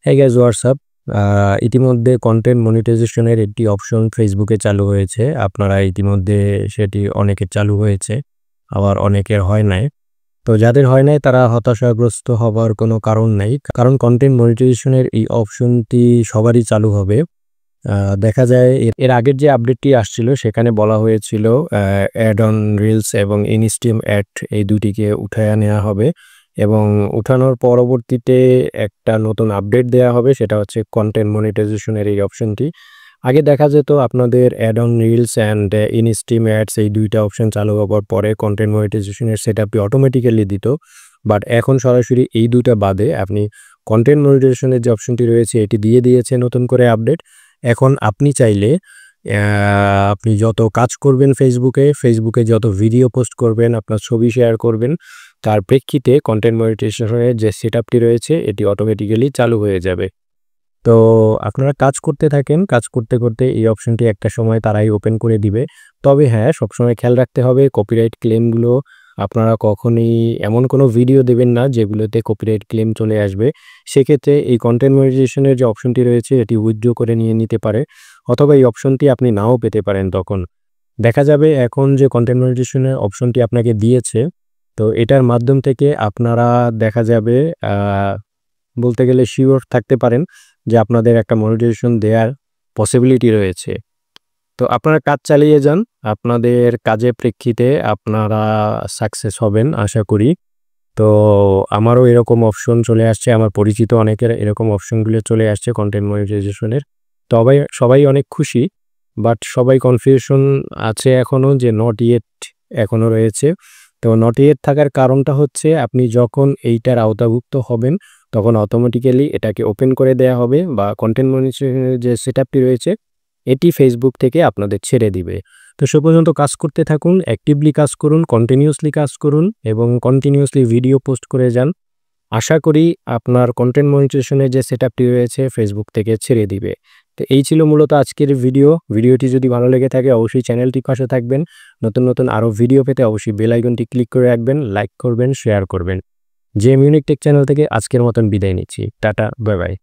Hey guys, what's up? ইতিমধ্যে content মনিটাইজেশনের একটি অপশন ফেসবুকে চালু হয়েছে। আপনারা ইতিমধ্যে সেটি অনেকের চালু হয়েছে, আবার অনেকের হয় নাই। তো যাদের হয় নাই তারা হতাশাগ্রস্ত হবার কোনো কারণ নাই। কারণ কন্টেন্ট মনিটাইজেশনের এই অপশনটি সবারই চালু হবে। দেখা যায় এর আগের যে আপডেটটি আসছিল সেখানে বলা হয়েছিল অ্যাড অন রিলস এবং ইনস্ট্রিম অ্যাড এই দুটিকে উঠায়া নেওয়া হবে এবং উঠানোর পরবর্তীতে একটা নতুন আপডেট দেয়া হবে, সেটা হচ্ছে কন্টেন্ট মনিটাইজেশনের এই অপশনটি। আগে দেখা যেত আপনাদের ad on reels and instream ads এই দুইটা অপশন চালু হওয়ার পরে কন্টেন্ট মনিটাইজেশনের সেটআপটি অটোমেটিক্যালি দিত। বাট এখন সরাসরি এই দুইটা বাদে আপনি কন্টেন্ট মনিটাইজেশনের যে অপশনটি রয়েছে এটি দিয়ে দিয়েছে নতুন করে আপডেট। এখন আপনি চাইলে আপনি যত কাজ করবেন ফেসবুকে যত ভিডিও পোস্ট করবেন, আপনার ছবি শেয়ার করবেন, তার প্রেক্ষিতে কন্টেন্ট মনিটাইজেশনের যে সেটআপটি রয়েছে এটি অটোমেটিক্যালি চালু হয়ে যাবে। তো আপনারা কাজ করতে থাকেন, কাজ করতে, করতে এই অপশনটি একটা সময় তারাই ওপেন করে দিবে। তবে হ্যাঁ, সবসময় খেয়াল রাখতে হবে কপিরাইট ক্লেমগুলো আপনারা কখনোই এমন কোনো ভিডিও দেবেন না যেগুলোতে কপিরাইট ক্লেম চলে আসবে। সেক্ষেত্রে এই কন্টেন্ট মনিটাইজেশনের যে অপশনটি রয়েছে এটি উইথড্র করে নিয়ে নিতে পারে, অথবা এই অপশনটি আপনি নাও পেতে পারেন তখন। দেখা যাবে এখন যে কন্টেন্ট মনিটাইজেশনের অপশনটি আপনাকে দিয়েছে, তো এটার মাধ্যম থেকে আপনারা দেখা যাবে বলতে গেলে শিওর থাকতে পারেন যে আপনাদের একটা মনিটাইজেশন দেওয়ার পসিবিলিটি রয়েছে। তো আপনারা কাজ চালিয়ে যান, আপনাদের কাজের প্রেক্ষিতে আপনারা সাকসেস হবেন আশা করি। তো আমারও এরকম অপশন চলে আসছে, আমার পরিচিত অনেকের এরকম অপশনগুলো চলে আসছে কন্টেন্ট মনিটাইজেশনের। সবাই অনেক খুশি, বাট সবাই কনফিউশন আছে এখনও যে নট ইয়েট এখনও রয়েছে। তো নট ইয়েট থাকার কারণটা হচ্ছে আপনি যখন এইটার আওতাভুক্ত হবেন তখন অটোমেটিক্যালি এটাকে ওপেন করে দেয়া হবে বা কন্টেন্ট মনিটাইজেশনের যে সেটআপটি রয়েছে এটি ফেসবুক থেকে আপনাদের ছেড়ে দিবে। তো সে পর্যন্ত কাজ করতে থাকুন, অ্যাক্টিভলি কাজ করুন, কন্টিনিউয়াসলি কাজ করুন এবং কন্টিনিউয়াসলি ভিডিও পোস্ট করে যান। আশা করি আপনার কন্টেন্ট মনিটাইজেশনের যে সেটআপটি রয়েছে ফেসবুক থেকে ছেড়ে দিবে। তো এই ছিল মূলত আজকের ভিডিওটি যদি ভালো লেগে থাকে অবশ্যই চ্যানেলটির পাশে থাকবেন। নতুন নতুন আরও ভিডিও পেতে অবশ্যই বেল আইকনটি ক্লিক করে রাখবেন, লাইক করবেন, শেয়ার করবেন। জেএম ইউনিক টেক চ্যানেল থেকে আজকের মতন বিদায় নিচ্ছি। Tata, bye bye.